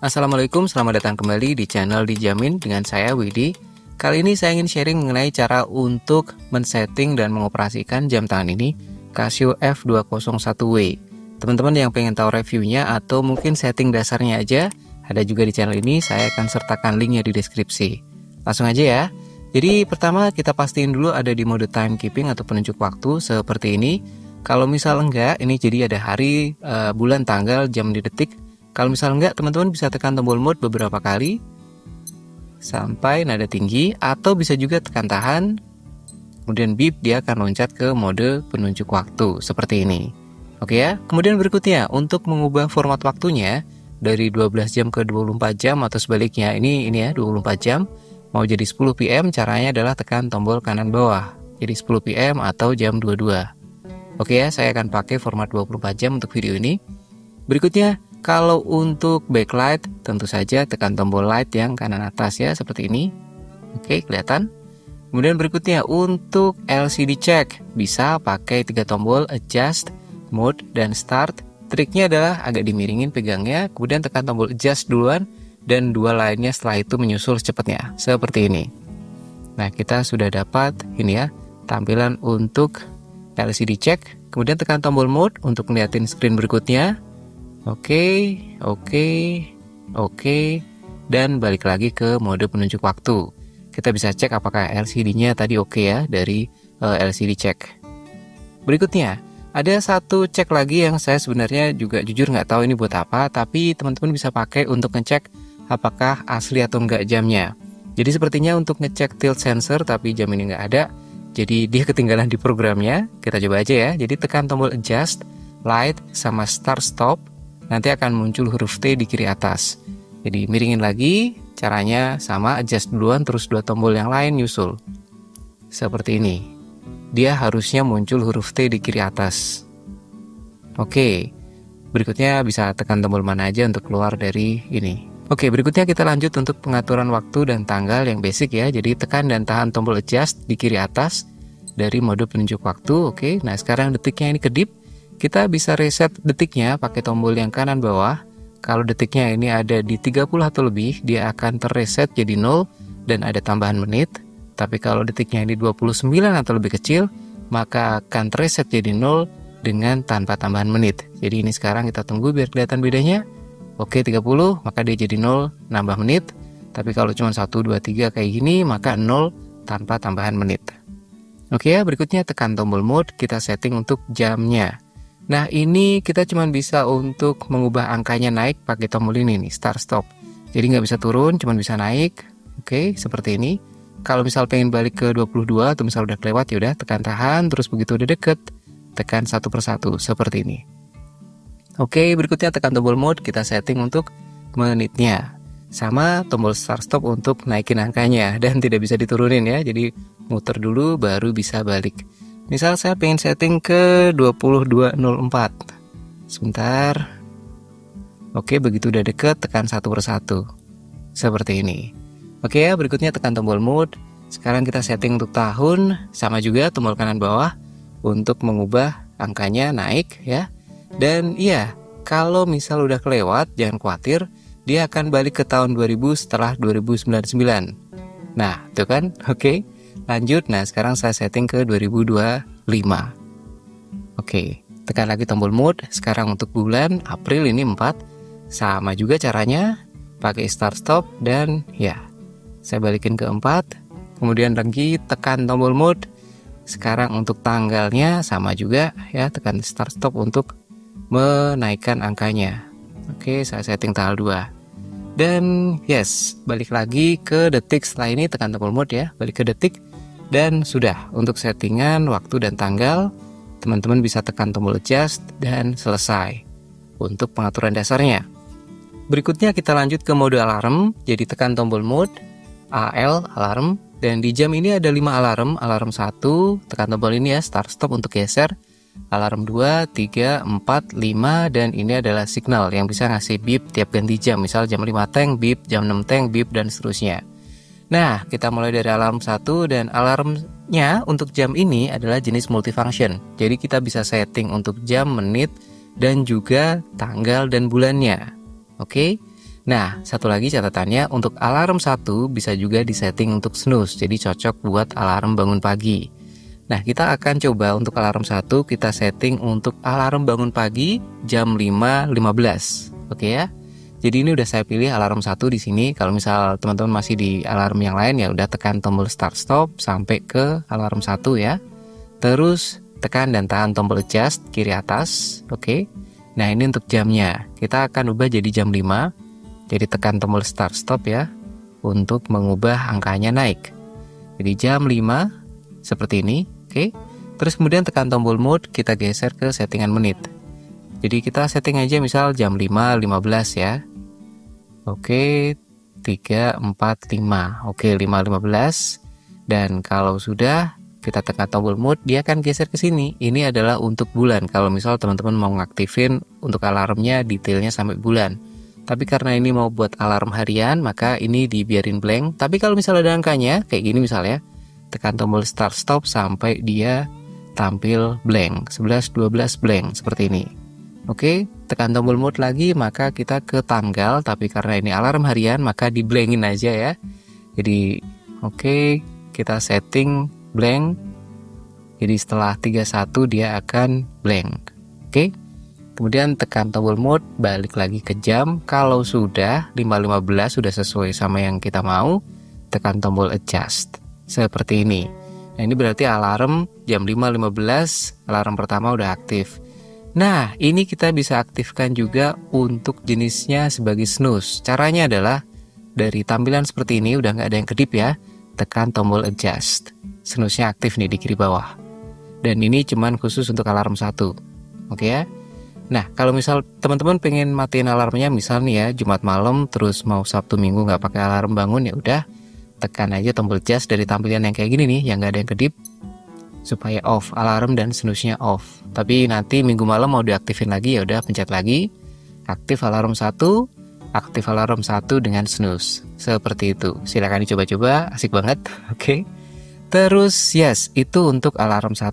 Assalamualaikum, selamat datang kembali di channel Dijamin dengan saya Widi. Kali ini saya ingin sharing mengenai cara untuk men-setting dan mengoperasikan jam tangan ini, Casio F201W. Teman-teman yang pengen tahu reviewnya atau mungkin setting dasarnya aja, ada juga di channel ini, saya akan sertakan linknya di deskripsi. Langsung aja ya. Jadi pertama kita pastiin dulu ada di mode timekeeping atau penunjuk waktu seperti ini. Kalau misal enggak, ini jadi ada hari, bulan, tanggal, jam di detik. Kalau misal enggak, teman-teman bisa tekan tombol mode beberapa kali sampai nada tinggi, atau bisa juga tekan tahan, kemudian beep, dia akan loncat ke mode penunjuk waktu seperti ini. Oke ya. Kemudian berikutnya untuk mengubah format waktunya dari 12 jam ke 24 jam atau sebaliknya. Ini ya 24 jam mau jadi 10 PM, caranya adalah tekan tombol kanan bawah. Jadi 10 PM atau jam 22. Oke ya, saya akan pakai format 24 jam untuk video ini. Berikutnya, kalau untuk backlight, tentu saja tekan tombol light yang kanan atas ya, seperti ini. Oke, kelihatan. Kemudian berikutnya, untuk LCD check, bisa pakai 3 tombol adjust, mode, dan start. Triknya adalah agak dimiringin pegangnya, kemudian tekan tombol adjust duluan, dan 2 lainnya setelah itu menyusul secepatnya, seperti ini. Nah, kita sudah dapat ini ya, tampilan untuk LCD check. Kemudian tekan tombol mode untuk ngeliatin screen berikutnya. Oke, dan balik lagi ke mode penunjuk waktu. Kita bisa cek apakah LCD-nya tadi oke ya dari LCD check. Berikutnya, ada satu cek lagi yang saya sebenarnya juga jujur nggak tahu ini buat apa, tapi teman-teman bisa pakai untuk ngecek apakah asli atau enggak jamnya. Jadi sepertinya untuk ngecek tilt sensor, tapi jam ini nggak ada, jadi dia ketinggalan di programnya. Kita coba aja ya. Jadi tekan tombol adjust, light, sama start stop. Nanti akan muncul huruf T di kiri atas. Jadi miringin lagi, caranya sama, adjust duluan terus 2 tombol yang lain nyusul. Seperti ini. Dia harusnya muncul huruf T di kiri atas. Oke. Berikutnya bisa tekan tombol mana aja untuk keluar dari ini. Oke, berikutnya kita lanjut untuk pengaturan waktu dan tanggal yang basic ya. Jadi tekan dan tahan tombol adjust di kiri atas dari mode penunjuk waktu. Oke, nah sekarang detiknya ini kedip. Kita bisa reset detiknya pakai tombol yang kanan bawah. Kalau detiknya ini ada di 30 atau lebih, dia akan terreset jadi 0 dan ada tambahan menit. Tapi kalau detiknya ini 29 atau lebih kecil, maka akan terreset jadi 0 dengan tanpa tambahan menit. Jadi ini sekarang kita tunggu biar kelihatan bedanya. Oke, 30, maka dia jadi 0 nambah menit. Tapi kalau cuma 1, 2, 3 kayak gini, maka 0 tanpa tambahan menit. Oke ya, berikutnya tekan tombol mode, kita setting untuk jamnya. Nah, ini kita cuma bisa untuk mengubah angkanya naik pakai tombol ini nih, start stop. Jadi nggak bisa turun, cuma bisa naik. Oke, seperti ini. Kalau misal pengen balik ke 22 atau misal udah kelewat, ya udah tekan tahan, terus begitu udah deket, tekan satu persatu seperti ini. Oke, berikutnya tekan tombol mode, kita setting untuk menitnya. Sama tombol start stop untuk naikin angkanya dan tidak bisa diturunin ya. Jadi muter dulu baru bisa balik. Misal saya pengen setting ke 22.04. Sebentar. Oke, begitu udah deket, tekan satu persatu. Seperti ini. Oke ya, berikutnya tekan tombol mode. Sekarang kita setting untuk tahun. Sama juga tombol kanan bawah untuk mengubah angkanya naik ya. Dan iya, kalau misal udah kelewat, jangan khawatir. Dia akan balik ke tahun 2000 setelah 2099. Nah, itu kan? Oke. Lanjut, nah sekarang saya setting ke 2025. Oke, tekan lagi tombol mode. Sekarang untuk bulan April ini 4. Sama juga caranya, pakai start stop dan ya, saya balikin ke 4. Kemudian lagi tekan tombol mode. Sekarang untuk tanggalnya sama juga ya, tekan start stop untuk menaikkan angkanya. Oke, saya setting tanggal 2. Dan yes, balik lagi ke detik. Setelah ini tekan tombol mode ya, balik ke detik. Dan sudah, untuk settingan waktu dan tanggal, teman-teman bisa tekan tombol adjust dan selesai untuk pengaturan dasarnya. Berikutnya kita lanjut ke mode alarm. Jadi tekan tombol mode AL, alarm. Dan di jam ini ada 5 alarm. Alarm 1, tekan tombol ini ya, start stop untuk geser. Alarm 2, 3, 4, 5, dan ini adalah signal yang bisa ngasih beep tiap ganti jam. Misal jam 5 teng, beep, jam 6 teng, beep, dan seterusnya. Nah, kita mulai dari alarm 1, dan alarmnya untuk jam ini adalah jenis multifunction. Jadi kita bisa setting untuk jam, menit, dan juga tanggal dan bulannya. Oke. Nah, satu lagi catatannya, untuk alarm 1 bisa juga disetting untuk snooze, jadi cocok buat alarm bangun pagi. Nah, kita akan coba untuk alarm 1 kita setting untuk alarm bangun pagi jam 5.15. Oke ya. Jadi ini udah saya pilih alarm 1 di sini. Kalau misal teman-teman masih di alarm yang lain ya udah tekan tombol start stop sampai ke alarm 1 ya. Terus tekan dan tahan tombol adjust kiri atas. Oke. Nah, ini untuk jamnya. Kita akan ubah jadi jam 5. Jadi tekan tombol start stop ya untuk mengubah angkanya naik. Jadi jam 5 seperti ini, oke. Terus kemudian tekan tombol mode, kita geser ke settingan menit. Jadi kita setting aja misal jam 5.15 ya. Oke, 3.45. Oke, 5.15. Dan kalau sudah kita tekan tombol mode, dia akan geser ke sini. Ini adalah untuk bulan. Kalau misal teman-teman mau ngaktifin untuk alarmnya detailnya sampai bulan. Tapi karena ini mau buat alarm harian, maka ini dibiarin blank. Tapi kalau misalnya ada angkanya, kayak gini misalnya, tekan tombol start stop sampai dia tampil blank, 11, 12 blank, seperti ini. Oke, tekan tombol mode lagi, maka kita ke tanggal, tapi karena ini alarm harian, maka di blankin aja ya. Jadi, oke, kita setting blank. Jadi setelah 31 dia akan blank. Oke. Kemudian tekan tombol mode, balik lagi ke jam. Kalau sudah 5.15 sudah sesuai sama yang kita mau, tekan tombol adjust. Seperti ini. Nah, ini berarti alarm jam 5.15, alarm pertama udah aktif. Nah, ini kita bisa aktifkan juga untuk jenisnya sebagai snooze. Caranya adalah dari tampilan seperti ini, udah nggak ada yang kedip ya, tekan tombol adjust. Snooze-nya aktif nih di kiri bawah. Dan ini cuman khusus untuk alarm 1. Oke ya. Nah, kalau misal teman-teman pengen matiin alarmnya, misal nih ya Jumat malam terus mau Sabtu Minggu nggak pakai alarm bangun, ya udah tekan aja tombol adjust dari tampilan yang kayak gini nih, yang nggak ada yang kedip, supaya off alarm dan snooze-nya off. Tapi nanti Minggu malam mau diaktifin lagi, ya udah pencet lagi, aktif alarm 1, aktif alarm 1 dengan snooze. Seperti itu. Silakan dicoba-coba, asik banget. Oke. Terus yes, itu untuk alarm 1.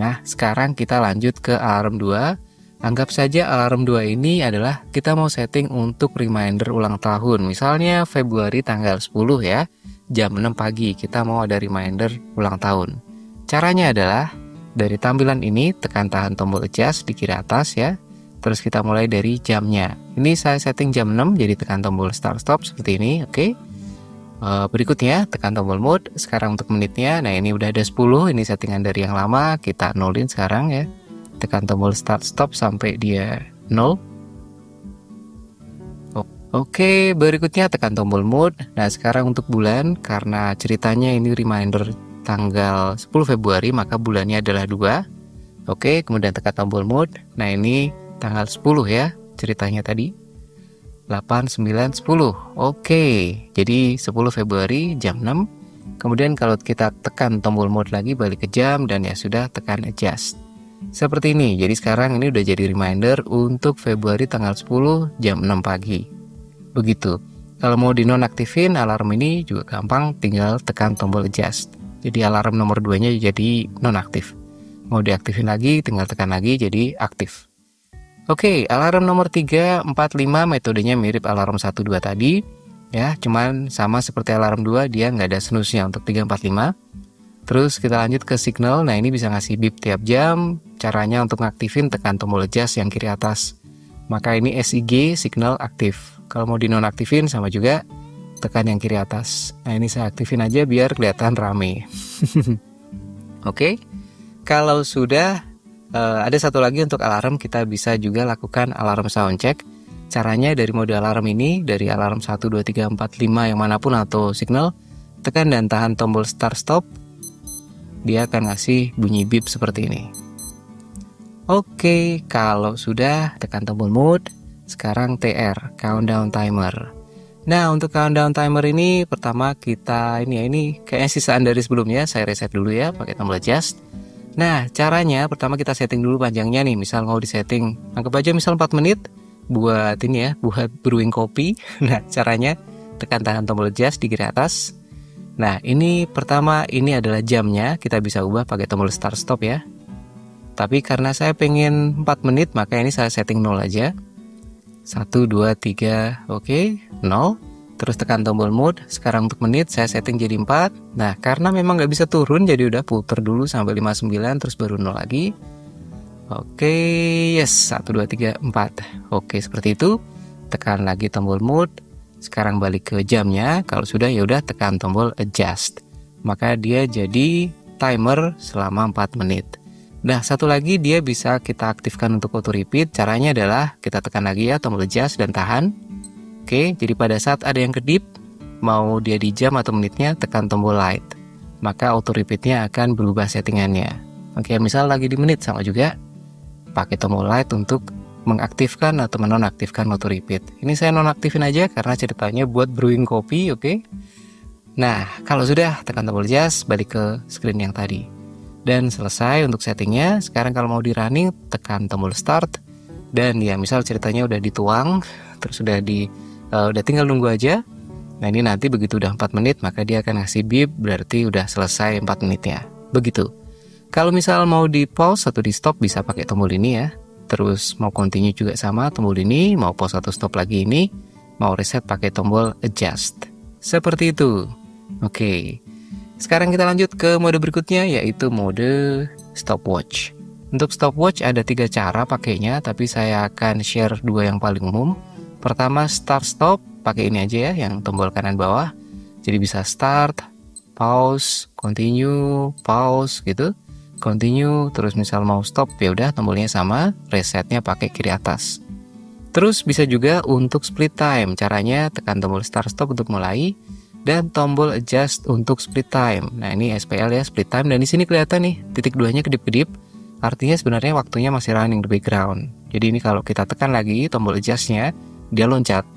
Nah, sekarang kita lanjut ke alarm 2. Anggap saja alarm 2 ini adalah kita mau setting untuk reminder ulang tahun. Misalnya Februari tanggal 10 ya, jam 6 pagi kita mau ada reminder ulang tahun. Caranya adalah dari tampilan ini tekan tahan tombol adjust di kiri atas ya. Terus kita mulai dari jamnya. Ini saya setting jam 6, jadi tekan tombol start stop seperti ini, oke. Berikutnya tekan tombol mode. Sekarang untuk menitnya, nah ini udah ada 10, ini settingan dari yang lama, kita nolin sekarang ya. Tekan tombol start stop sampai dia 0. Oke, berikutnya tekan tombol mode. Nah, sekarang untuk bulan, karena ceritanya ini reminder tanggal 10 Februari, maka bulannya adalah 2. Oke, kemudian tekan tombol mode. Nah, ini tanggal 10 ya, ceritanya tadi. 8, 9, 10. Oke, jadi 10 Februari jam 6. Kemudian kalau kita tekan tombol mode lagi, balik ke jam, dan ya sudah tekan adjust. Seperti ini, jadi sekarang ini udah jadi reminder untuk Februari tanggal 10 jam 6 pagi. Begitu. Kalau mau dinonaktifin alarm ini juga gampang, tinggal tekan tombol adjust. Jadi alarm nomor 2 nya jadi nonaktif. Mau diaktifin lagi, tinggal tekan lagi jadi aktif. Oke, alarm nomor 3, 4, 5 metodenya mirip alarm 1, 2 tadi. Ya, cuman sama seperti alarm 2, dia nggak ada snooze-nya untuk 3, 4, 5. Terus kita lanjut ke signal. Nah, ini bisa ngasih beep tiap jam. Caranya untuk ngaktifin tekan tombol adjust yang kiri atas. Maka ini SIG signal aktif. Kalau mau dinonaktifin sama juga tekan yang kiri atas. Nah, ini saya aktifin aja biar kelihatan rame. Oke. Kalau sudah ada satu lagi untuk alarm, kita bisa juga lakukan alarm sound check. Caranya dari mode alarm ini, dari alarm 1, 2, 3, 4, 5 yang manapun atau signal, tekan dan tahan tombol start stop. Dia akan ngasih bunyi beep seperti ini. Oke, kalau sudah tekan tombol mode. Sekarang TR, countdown timer. Nah, untuk countdown timer ini pertama kita ini kayaknya sisaan dari sebelumnya. Saya reset dulu ya pakai tombol adjust. Nah, caranya pertama kita setting dulu panjangnya nih. Misal mau disetting, anggap aja misal 4 menit buat ini ya, buat brewing kopi. Nah, caranya tekan tahan tombol adjust di kiri atas. Nah, ini pertama ini adalah jamnya, kita bisa ubah pakai tombol start stop ya. Tapi karena saya pengen 4 menit, maka ini saya setting 0 aja. 1, 2, 3, oke, 0. Terus tekan tombol mode. Sekarang untuk menit saya setting jadi 4. Nah, karena memang nggak bisa turun, jadi udah puter dulu sampai 59, terus baru 0 lagi. Oke, yes, 1, 2, 3, 4. Oke, seperti itu. Tekan lagi tombol mode. Sekarang balik ke jamnya. Kalau sudah ya udah tekan tombol adjust. Maka dia jadi timer selama 4 menit. Nah, satu lagi dia bisa kita aktifkan untuk auto repeat. Caranya adalah kita tekan lagi ya tombol adjust dan tahan. Oke, jadi pada saat ada yang kedip, mau dia di jam atau menitnya, tekan tombol light. Maka auto repeatnya akan berubah settingannya. Oke, misal lagi di menit sama juga, pakai tombol light untuk mengaktifkan atau menonaktifkan auto repeat. Ini saya nonaktifin aja karena ceritanya buat brewing kopi, oke? Nah, kalau sudah tekan tombol adjust, balik ke screen yang tadi. Dan selesai untuk settingnya. Sekarang kalau mau di running, tekan tombol start. Dan ya misal ceritanya udah dituang, terus udah tinggal nunggu aja. Nah, ini nanti begitu udah 4 menit, maka dia akan ngasih beep, berarti udah selesai 4 menitnya. Begitu. Kalau misal mau di pause atau di stop, bisa pakai tombol ini ya. Terus mau continue juga sama tombol ini, mau pause atau stop lagi ini, mau reset pakai tombol adjust. Seperti itu. Oke. Sekarang kita lanjut ke mode berikutnya, yaitu mode stopwatch. Untuk stopwatch ada 3 cara pakainya, tapi saya akan share 2 yang paling umum. Pertama, start stop, pakai ini aja ya, yang tombol kanan bawah. Jadi bisa start, pause, continue, pause gitu. Continue, terus misal mau stop ya udah tombolnya sama, resetnya pakai kiri atas. Terus bisa juga untuk split time. Caranya tekan tombol start stop untuk mulai dan tombol adjust untuk split time. Nah, ini SPL ya, split time, dan di sini kelihatan nih titik 2-nya kedip-kedip. Artinya sebenarnya waktunya masih running di background. Jadi ini kalau kita tekan lagi tombol adjust-nya, dia loncat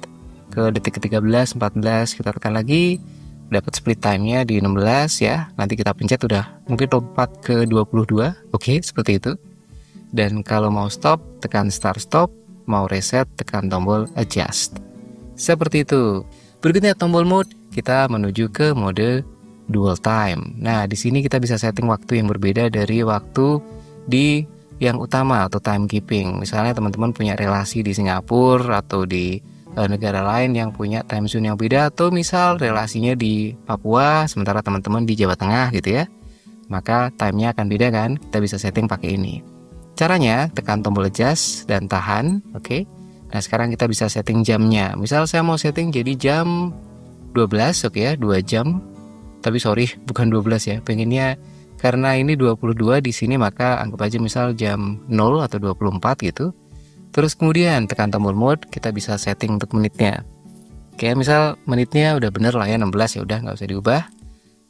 ke detik ke-13, 14, kita tekan lagi, dapat split time-nya di 16 ya. Nanti kita pencet udah mungkin lompat ke 22. Oke, seperti itu. Dan kalau mau stop, tekan start stop, mau reset, tekan tombol adjust. Seperti itu. Berikutnya tombol mode, kita menuju ke mode dual time. Nah, di sini kita bisa setting waktu yang berbeda dari waktu di yang utama atau timekeeping. Misalnya teman-teman punya relasi di Singapura atau di negara lain yang punya time zone yang beda, atau misal relasinya di Papua sementara teman-teman di Jawa Tengah gitu ya. Maka time-nya akan beda kan? Kita bisa setting pakai ini. Caranya tekan tombol adjust dan tahan, oke. Nah, sekarang kita bisa setting jamnya. Misal saya mau setting jadi jam 12, oke ya, 2 jam. Tapi sorry, bukan 12 ya. Pengennya karena ini 22 di sini, maka anggap aja misal jam 0 atau 24 gitu. Terus kemudian tekan tombol mode, kita bisa setting untuk menitnya. Oke, misal menitnya udah bener lah ya, 16, ya udah nggak usah diubah.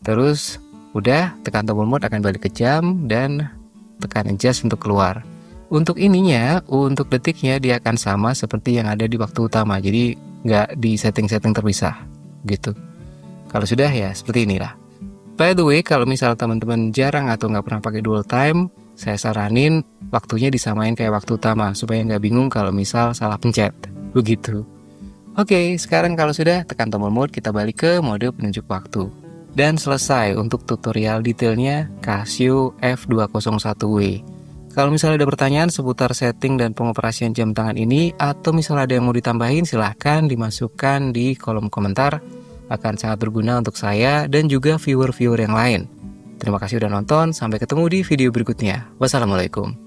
Terus udah tekan tombol mode akan balik ke jam dan tekan adjust untuk keluar. Untuk ininya, untuk detiknya dia akan sama seperti yang ada di waktu utama. Jadi nggak di setting-setting terpisah gitu. Kalau sudah ya seperti inilah. By the way, kalau misal teman-teman jarang atau nggak pernah pakai dual time, saya saranin waktunya disamain kayak waktu utama supaya nggak bingung kalau misal salah pencet. Begitu. Oke, sekarang kalau sudah tekan tombol mode, kita balik ke mode penunjuk waktu. Dan selesai untuk tutorial detailnya Casio F201W. Kalau misalnya ada pertanyaan seputar setting dan pengoperasian jam tangan ini, atau misalnya ada yang mau ditambahin, silahkan dimasukkan di kolom komentar. Akan sangat berguna untuk saya dan juga viewer-viewer yang lain. Terima kasih udah nonton, sampai ketemu di video berikutnya. Wassalamualaikum.